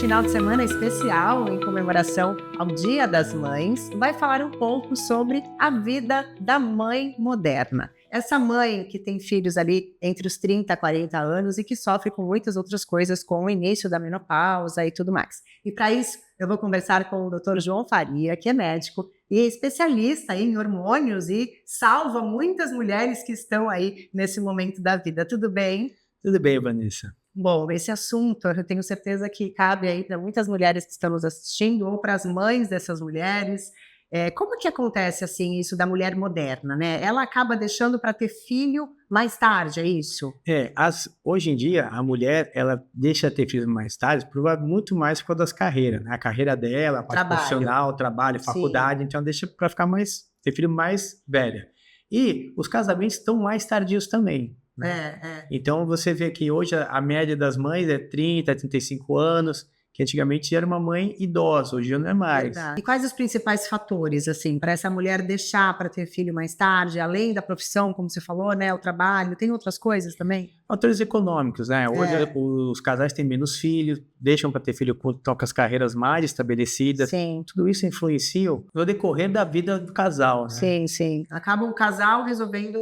final de semana especial em comemoração ao Dia das Mães, vai falar um pouco sobre a vida da mãe moderna. Essa mãe que tem filhos ali entre os 30 e 40 anos e que sofre com muitas outras coisas, com o início da menopausa e tudo mais. E para isso, eu vou conversar com o Dr. João Faria, que é médico e especialista em hormônios e salva muitas mulheres que estão aí nesse momento da vida. Tudo bem? Tudo bem, Vanessa. Bom, esse assunto eu tenho certeza que cabe aí para muitas mulheres que estão nos assistindo ou para as mães dessas mulheres. Como que acontece assim isso da mulher moderna, né? Ela acaba deixando para ter filho mais tarde, é isso? Hoje em dia, a mulher, ela deixa de ter filhos mais tarde, muito mais por causa das carreiras, né? A carreira dela, a parte profissional, trabalho, faculdade, Sim. Então deixa para ter filho mais velha. E os casamentos estão mais tardios também. Né? Então você vê que hoje a média das mães é 30, 35 anos, que antigamente era uma mãe idosa, hoje não é mais. Verdade. E quais os principais fatores, assim, para essa mulher deixar para ter filho mais tarde, além da profissão, como você falou, né, o trabalho, tem outras coisas também? Fatores econômicos, né? Hoje os casais têm menos filhos, deixam para ter filho quando estão com as carreiras mais estabelecidas. Sim. Tudo isso influencia no decorrer da vida do casal, né? Sim, sim. Acaba o casal resolvendo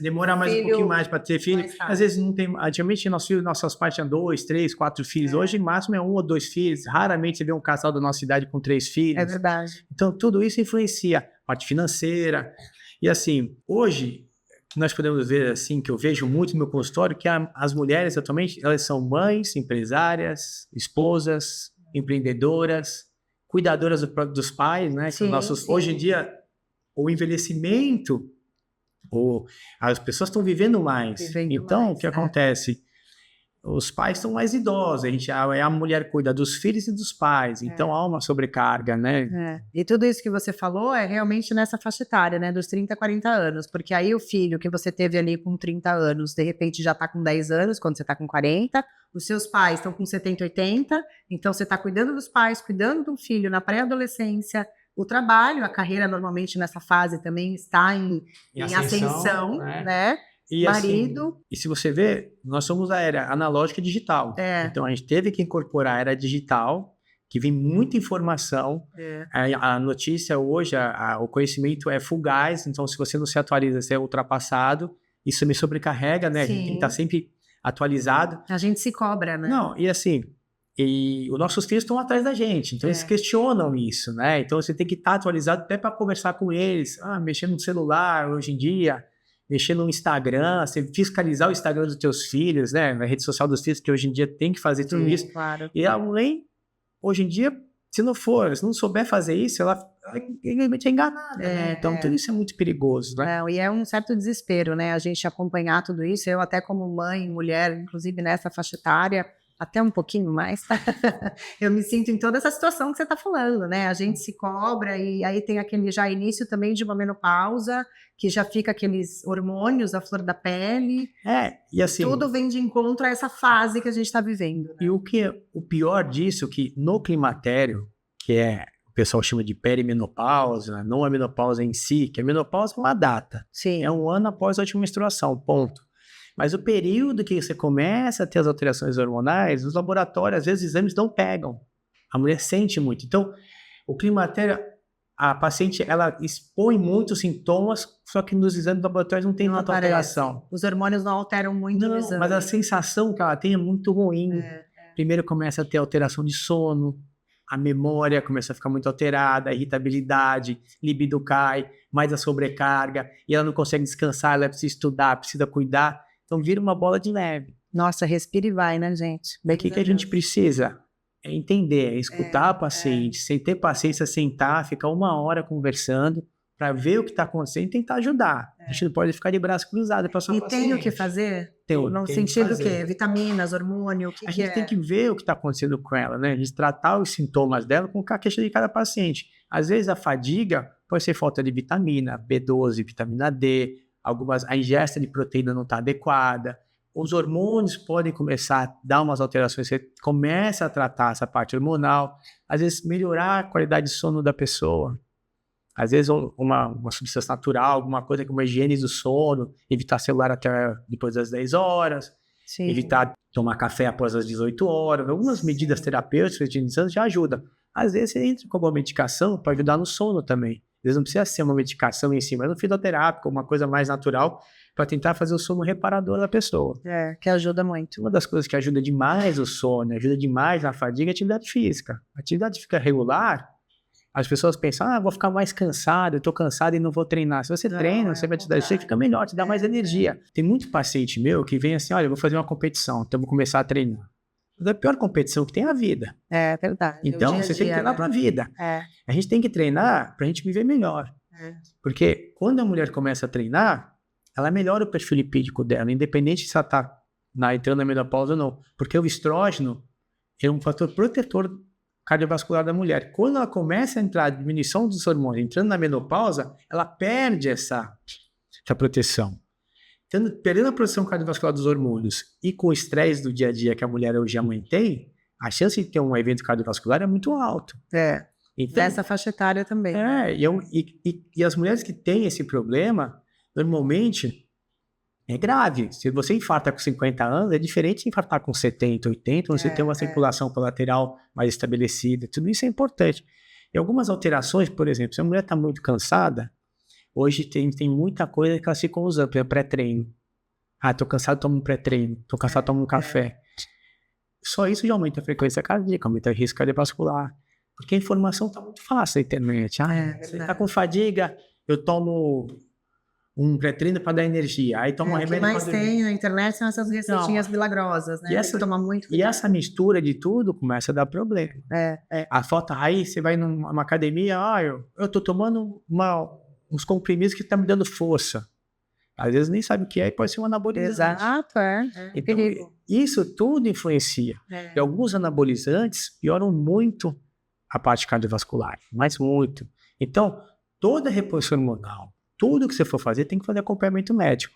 demora mais um pouquinho mais para ter filho. Às vezes não tem. Antigamente nossas pais tinham 2, 3, 4 filhos. Hoje, o máximo é 1 ou 2 filhos. Raramente você vê um casal da nossa idade com 3 filhos. É verdade. Então, tudo isso influencia. Parte financeira. E assim, hoje, que nós podemos ver, assim, que eu vejo muito no meu consultório, que as mulheres atualmente, elas são mães, empresárias, esposas, empreendedoras, cuidadoras dos pais, né? Sim. Hoje em dia, o envelhecimento, as pessoas estão vivendo mais. O que acontece? Os pais estão mais idosos, a mulher cuida dos filhos e dos pais, então há uma sobrecarga, né? E tudo isso que você falou é realmente nessa faixa etária, né, dos 30 a 40 anos, porque aí o filho que você teve ali com 30 anos, de repente já está com 10 anos, quando você está com 40, os seus pais estão com 70, 80, então você está cuidando dos pais, cuidando do filho na pré-adolescência, o trabalho, a carreira normalmente nessa fase também está em ascensão, né? Marido. Assim, e se você ver, nós somos a era analógica e digital. Então a gente teve que incorporar a era digital, que vem muita informação. A notícia hoje, o conhecimento é fugaz, então se você não se atualiza, você é ultrapassado. Isso me sobrecarrega, né? Sim. A gente tem que estar sempre atualizado. A gente se cobra, né? Não, e assim, os nossos filhos estão atrás da gente, então eles questionam isso, né? Então você tem que estar atualizado até para conversar com eles. Mexer no celular hoje em dia, mexer no Instagram, você fiscalizar o Instagram dos teus filhos, né? A rede social dos filhos, que hoje em dia tem que fazer tudo isso. Claro. E a mãe, hoje em dia, se não souber fazer isso, ela é enganada, né? Então tudo isso é muito perigoso, né? E é um certo desespero, né? A gente acompanhar tudo isso, eu até como mãe, mulher, inclusive nessa faixa etária, até um pouquinho mais, tá? Eu me sinto em toda essa situação que você está falando, né? A gente se cobra e aí tem aquele já início também de uma menopausa, que já fica aqueles hormônios à flor da pele. E assim... Tudo vem de encontro a essa fase que a gente está vivendo. Né? E o pior disso, que no climatério, que o pessoal chama de perimenopausa, não a menopausa em si, que a menopausa é uma data. Sim. É 1 ano após a última menstruação, ponto. Mas o período que você começa a ter as alterações hormonais, os laboratórios, às vezes, os exames não pegam. A mulher sente muito. Então, o climatério, a paciente, ela expõe muitos sintomas, só que nos exames laboratórios não tem tanta alteração. Os hormônios não alteram muito no exame. Mas a sensação que ela tem é muito ruim. Primeiro começa a ter alteração de sono, a memória começa a ficar muito alterada, a irritabilidade, libido cai, mais a sobrecarga, e ela não consegue descansar, ela precisa estudar, precisa cuidar. Então vira uma bola de neve. Nossa, respira e vai, né, gente? O que a gente precisa? É entender, é escutar a paciente, sem ter paciência, sentar, ficar 1 hora conversando, para ver o que está acontecendo e tentar ajudar. A gente não pode ficar de braço cruzado para sua paciente. E tem o que fazer? No sentido do quê? Vitaminas, hormônio, o que a gente tem que ver o que está acontecendo com ela, né? A gente tratar os sintomas dela com a queixa de cada paciente. Às vezes a fadiga pode ser falta de vitamina, B12, vitamina D, a ingesta de proteína não está adequada, os hormônios podem começar a dar umas alterações, você começa a tratar essa parte hormonal, às vezes melhorar a qualidade de sono da pessoa, às vezes uma substância natural, alguma coisa como a higiene do sono, evitar celular até depois das 10 horas, Sim. evitar tomar café após as 18 horas, algumas medidas terapêuticas já ajudam. Às vezes você entra com uma medicação para ajudar no sono também. Às vezes não precisa ser uma medicação em si, mas um fitoterápico, uma coisa mais natural, para tentar fazer o sono reparador da pessoa. Que ajuda muito. Uma das coisas que ajuda demais o sono, ajuda demais na fadiga, é a atividade física. A atividade física regular, as pessoas pensam, vou ficar mais cansado, eu tô cansado e não vou treinar. Se você treina, você vai te dar, você fica melhor, te dá mais energia. Tem muito paciente meu que vem assim, olha, eu vou fazer uma competição, então vou começar a treinar. Mas a pior competição que tem é a vida. É verdade. Então, você tem que treinar pra vida. A gente tem que treinar pra gente viver melhor. Porque quando a mulher começa a treinar, ela melhora o perfil lipídico dela, independente se ela tá entrando na menopausa ou não. Porque o estrógeno é um fator protetor cardiovascular da mulher. Quando ela começa a entrar, a diminuição dos hormônios, entrando na menopausa, ela perde essa proteção. Perdendo a proteção cardiovascular dos hormônios e com o estresse do dia a dia que a mulher hoje mantém, a chance de ter um evento cardiovascular é muito alto. Então, dessa faixa etária também. E as mulheres que têm esse problema, normalmente, é grave. Se você infarta com 50 anos, é diferente de infartar com 70, 80, onde você tem uma circulação colateral mais estabelecida. Tudo isso é importante. E algumas alterações, por exemplo, se a mulher está muito cansada, hoje tem muita coisa que elas ficam usando, por exemplo, pré-treino. Tô cansado, tomo um pré-treino. Tô cansado, tomo um café. Só isso já aumenta a frequência cardíaca, aumenta o risco cardiovascular. Porque a informação está muito fácil na internet. Você está com fadiga, eu tomo um pré-treino para dar energia. Aí toma um remédio. O que mais tem na internet são essas receitinhas milagrosas, né? E essa mistura de tudo começa a dar problema. A foto, aí você vai numa academia, eu tô tomando uns comprimidos que tá me dando força. Às vezes nem sabe o que é e pode ser um anabolizante. Exato, Então, isso tudo influencia. E alguns anabolizantes pioram muito a parte cardiovascular, mas muito. Então, toda reposição hormonal, tudo que você for fazer, tem que fazer acompanhamento médico.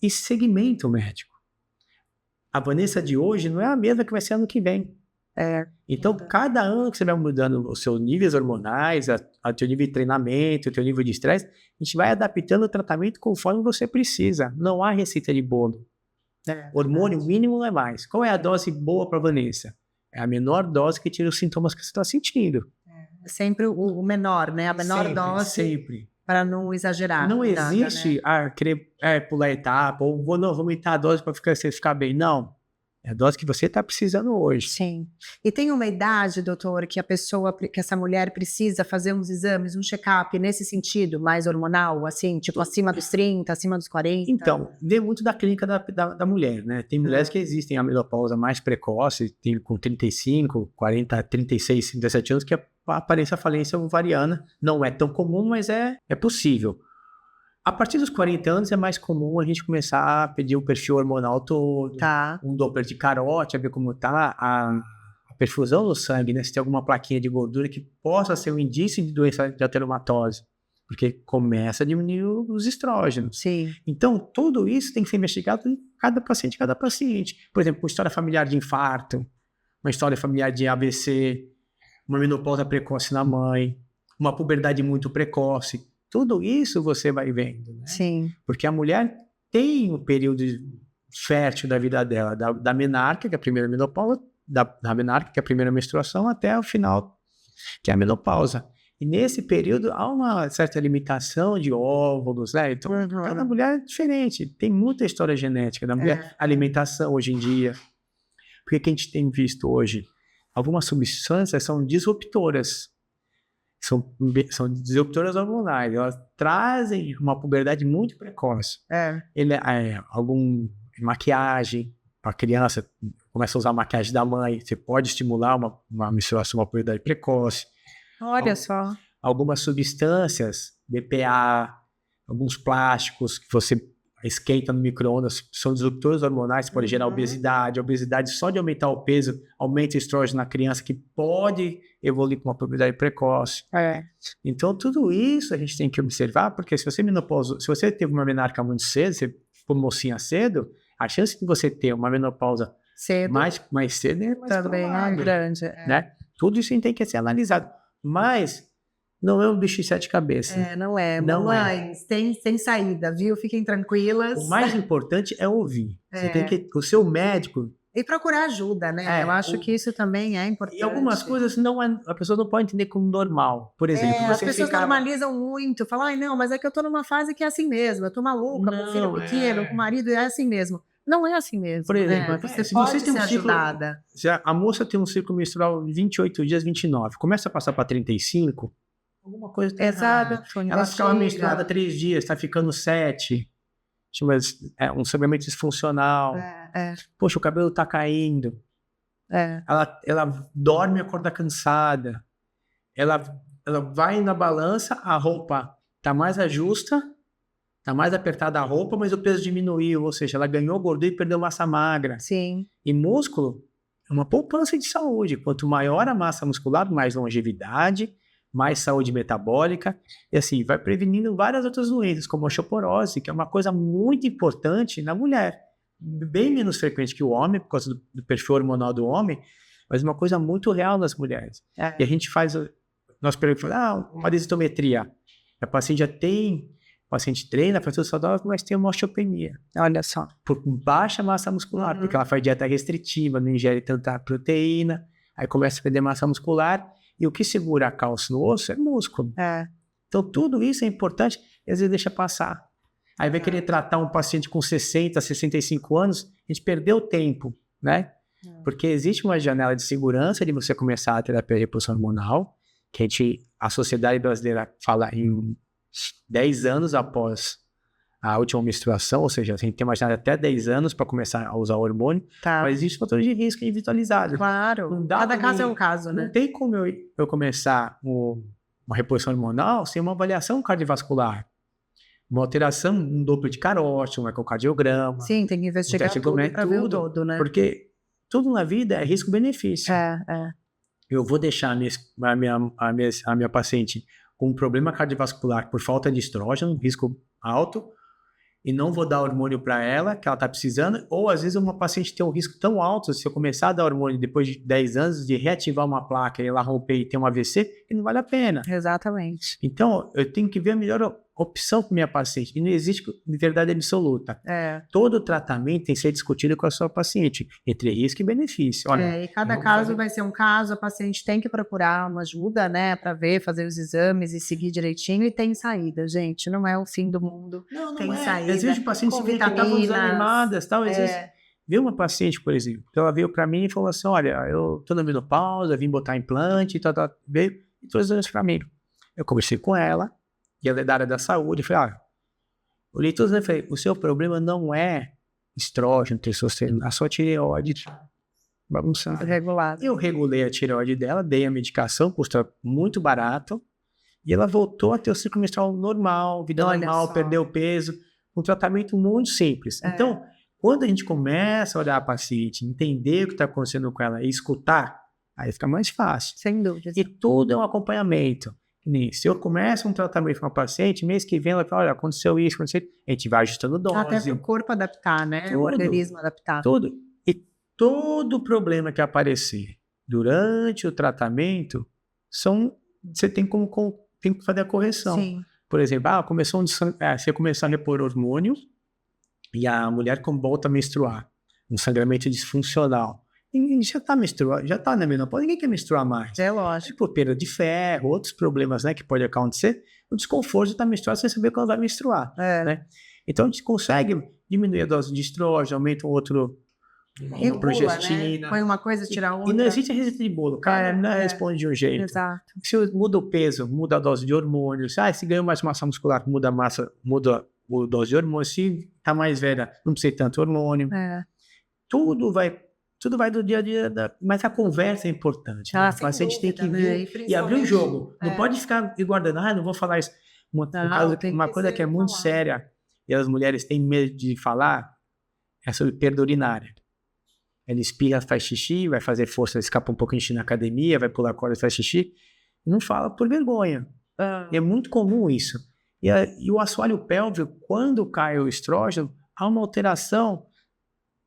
E seguimento médico. A Vanessa de hoje não é a mesma que vai ser ano que vem. Então, cada ano que você vai mudando os seus níveis hormonais, o teu nível de treinamento, o teu nível de estresse, a gente vai adaptando o tratamento conforme você precisa. Não há receita de bolo. Hormônio mínimo não é mais. Qual é a dose boa para Vanessa? É a menor dose que tira os sintomas que você está sentindo. Sempre o menor, né? A menor dose. Sempre. Para não exagerar. Não existe querer pular etapa, ou vou aumentar a dose para você ficar bem. Não. É a dose que você está precisando hoje. Sim. E tem uma idade, doutor, que que essa mulher precisa fazer uns exames, um check-up nesse sentido, mais hormonal, assim, tipo acima dos 30, acima dos 40? Então, vê muito da clínica da mulher, né? Tem mulheres que existem a menopausa mais precoce, tem com 35, 40, 36, 37 anos, que aparece a falência ovariana. Não é tão comum, mas é possível. A partir dos 40 anos é mais comum a gente começar a pedir o perfil hormonal todo, um Doppler de carótida, ver como está a perfusão no sangue, né? Se tem alguma plaquinha de gordura que possa ser um indício de doença de ateromatose, porque começa a diminuir os estrógenos. Sim. Então, tudo isso tem que ser investigado em cada paciente. Por exemplo, uma história familiar de infarto, uma história familiar de AVC, uma menopausa precoce na mãe, uma puberdade muito precoce. Tudo isso você vai vendo, né? Sim. Porque a mulher tem um período fértil da vida dela, da menarca, que é a primeira menopausa, da menarca, que é a primeira menstruação, até o final, que é a menopausa. E nesse período há uma certa limitação de óvulos, né? Então, cada mulher é diferente. Tem muita história genética da mulher. Alimentação hoje em dia. Porque que a gente tem visto hoje? Algumas substâncias são disruptoras. São disruptoras hormonais, elas trazem uma puberdade muito precoce. Algum maquiagem para criança, começa a usar a maquiagem da mãe, você pode estimular uma menstruação, uma puberdade precoce. Olha só. Algumas substâncias, BPA, alguns plásticos que você esquenta no micro-ondas, são disruptores hormonais, pode gerar obesidade. A obesidade, só de aumentar o peso, aumenta o estrógeno na criança, que pode evoluir com uma puberdade precoce. Então, tudo isso a gente tem que observar, porque se você teve uma menarca muito cedo, você ficou mocinha cedo, a chance de você ter uma menopausa mais cedo é mais também provável, grande. Né? Tudo isso tem que ser analisado. Mas não é um bicho de 7 cabeças. Não é. Não é. Mamães, tem saída, viu? Fiquem tranquilas. O mais importante é ouvir. Você tem que, o seu médico... E procurar ajuda, né? Eu acho que isso também é importante. E algumas coisas a pessoa não pode entender como normal. Por exemplo, as pessoas normalizam muito. Falam, não, mas é que eu tô numa fase que é assim mesmo. Eu tô maluca, com filho pequeno, com marido, é assim mesmo. Não é assim mesmo. Por exemplo, você pode ser ajudada. Se a moça tem um ciclo menstrual 28 dias, 29, começa a passar para 35, alguma coisa tá errada. Ela ficava menstruada 3 dias, tá ficando 7. Um sangramento disfuncional. Poxa, o cabelo tá caindo. Ela dorme e acorda cansada. Ela vai na balança, a roupa tá mais justa, tá mais apertada a roupa, mas o peso diminuiu, ou seja, ela ganhou gordura e perdeu massa magra. Sim. E músculo é uma poupança de saúde. Quanto maior a massa muscular, mais longevidade, mais saúde metabólica, e assim, vai prevenindo várias outras doenças, como a osteoporose, que é uma coisa muito importante na mulher. Bem menos frequente que o homem, por causa do perfil hormonal do homem, mas uma coisa muito real nas mulheres. E a gente faz, nós perguntamos, uma densitometria. A paciente já tem, o paciente treina, faz tudo saudável, mas tem uma osteopenia. Olha só. Por baixa massa muscular, porque ela faz dieta restritiva, não ingere tanta proteína, aí começa a perder massa muscular, e o que segura a cálcio no osso é músculo. Então, tudo isso é importante, e às vezes deixa passar. Aí vai querer tratar um paciente com 60, 65 anos, a gente perdeu tempo, né? Porque existe uma janela de segurança de você começar a terapia de reposição hormonal, que a sociedade brasileira fala em 10 anos após a última menstruação, ou seja, a gente tem uma janela até 10 anos para começar a usar o hormônio, mas existe fatores de risco individualizados. Claro, cada caso é um caso, né? Não tem como eu começar uma reposição hormonal sem uma avaliação cardiovascular. Uma alteração, um Doppler de carótida, um ecocardiograma. Sim, tem que investigar tudo para ver o todo, né? Porque tudo na vida é risco-benefício. Eu vou deixar a minha paciente com um problema cardiovascular por falta de estrógeno, risco alto, e não vou dar hormônio para ela, que ela está precisando, ou às vezes uma paciente tem um risco tão alto, se eu começar a dar hormônio depois de 10 anos, de reativar uma placa e ela romper e ter um AVC, que não vale a pena. Exatamente. Então, eu tenho que ver a melhor opção para minha paciente, e não existe verdade absoluta. Todo tratamento tem que ser discutido com a sua paciente, entre risco e benefício. Olha, e cada caso vai ser um caso, a paciente tem que procurar uma ajuda, né, para ver, fazer os exames e seguir direitinho, e tem saída, gente, não é o fim do mundo, tem saída. Às vezes o paciente vem que estavam desanimadas, tal, às vezes veio uma paciente, por exemplo, ela veio para mim e falou assim, olha, eu tô na menopausa, vim botar implante, veio e trouxe isso para mim. Eu conversei com ela, e ela é da área da saúde, eu falei, olhei todos e falei, o seu problema não é estrógeno, testosterona, a sua tireoide bagunçada. Regulada. Eu regulei a tireoide dela, dei a medicação, custa muito barato, e ela voltou a ter o ciclo menstrual normal, vida normal, perdeu peso, um tratamento muito simples. Então, quando a gente começa a olhar a paciente, entender o que está acontecendo com ela e escutar, aí fica mais fácil. Sem dúvida. E tudo é um acompanhamento. Se eu começo um tratamento com uma paciente, mês que vem ela fala, olha, aconteceu isso, a gente vai ajustando dose. Até para o corpo adaptar, né? O organismo adaptar. Tudo. E todo problema que aparecer durante o tratamento, você tem que fazer a correção. Sim. Por exemplo, você começou a repor hormônio e a mulher volta a menstruar. Um sangramento disfuncional. Ninguém já está menstruando, já está na menopausa, ninguém quer menstruar mais. É lógico. Por perda de ferro, outros problemas, né, que pode acontecer, o desconforto de estar menstruando sem saber quando vai menstruar. Né? Então a gente consegue diminuir a dose de estrógeno, aumenta um outro progestina. Né? Põe uma coisa, tira a outra. E não existe receita de bolo, cara, não responde de um jeito. Exato. Se muda o peso, muda a dose de hormônio. Se ganhou mais massa muscular, muda a dose de hormônio. Se está mais velha, não precisa de tanto hormônio. Tudo vai do dia a dia, mas a conversa é importante. Né? O paciente tem que vir e abrir o jogo. Não pode ficar guardando, não vou falar isso. Uma coisa que é muito séria, e as mulheres têm medo de falar, é sobre perda urinária. Ela espirra, faz xixi, vai fazer força, escapa um pouquinho de xixi na academia, vai pular corda, faz xixi, e não fala por vergonha. É muito comum isso. E o assoalho pélvico, quando cai o estrógeno, há uma alteração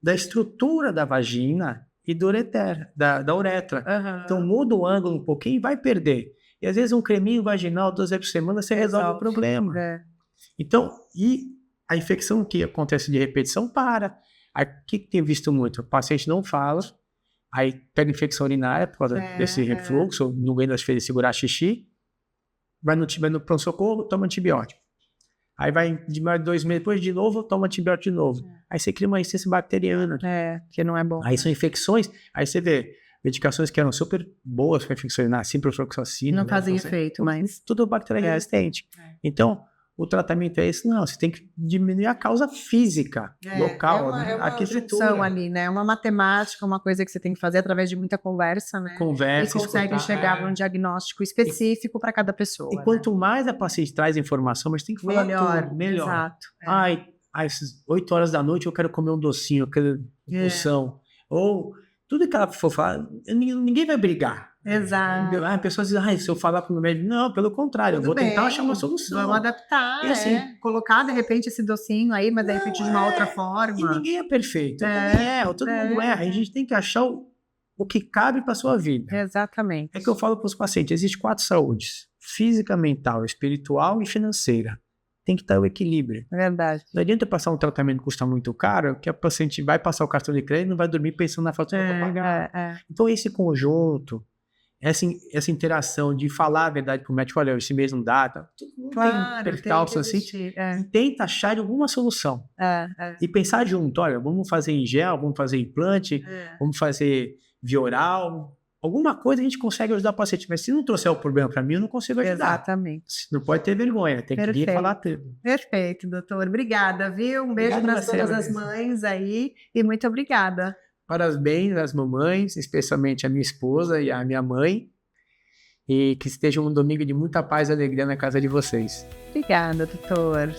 da estrutura da vagina e da uretra. Então muda o ângulo um pouquinho e vai perder. E às vezes um creminho vaginal 2 vezes por semana você resolve o problema. Então, e a infecção que acontece de repetição para. Aí, o que tem visto muito? O paciente não fala, aí pega infecção urinária por causa desse refluxo, não aguenta as fezes segurar xixi, vai no pronto-socorro, toma antibiótico. Aí vai de mais de 2 meses depois de novo, toma antibiótico de novo. Aí você cria uma resistência bacteriana. Que não é bom. Aí são infecções, aí você vê medicações que eram super boas para infecção urinária, ciprofloxacina. Não fazem efeito, mas... Tudo bactéria resistente. Então, o tratamento é esse? Não, você tem que diminuir a causa física, local, é uma aquisitura. ali, né? É uma matemática, uma coisa que você tem que fazer através de muita conversa, né? Conversa, e consegue chegar num diagnóstico específico para cada pessoa. E quanto mais a paciente traz informação, mas tem que falar tudo, melhor. Exato. Ai, às 8 horas da noite eu quero comer um docinho, eu quero impulsão. Ou tudo que ela for falar, ninguém vai brigar. Exato. A pessoa diz, se eu falar para o meu médico, não, pelo contrário, eu vou tentar achar uma solução. Vamos adaptar, e assim, colocar de repente esse docinho aí, mas de repente de uma outra forma. E ninguém é perfeito, todo mundo erra. A gente tem que achar o que cabe para sua vida. Exatamente. É que eu falo para os pacientes, existem 4 saúdes: física, mental, espiritual e financeira. Tem que estar o equilíbrio. É verdade. Não adianta passar um tratamento que custa muito caro, que a paciente vai passar o cartão de crédito e não vai dormir pensando na fatura para pagar. Então esse conjunto, essa interação de falar a verdade para o médico, olha, esse mês não dá, não tem percalço assim, e tenta achar alguma solução. E pensar junto, olha, vamos fazer em gel, vamos fazer implante, vamos fazer via oral, alguma coisa a gente consegue ajudar o paciente, mas se não trouxer o problema para mim, eu não consigo ajudar. Exatamente. Não pode ter vergonha, tem que vir falar tudo. Perfeito, doutor. Obrigada, viu? Um beijo para todas as mães aí e muito obrigada. Parabéns às mamães, especialmente a minha esposa e a minha mãe, e que esteja um domingo de muita paz e alegria na casa de vocês. Obrigada, doutor.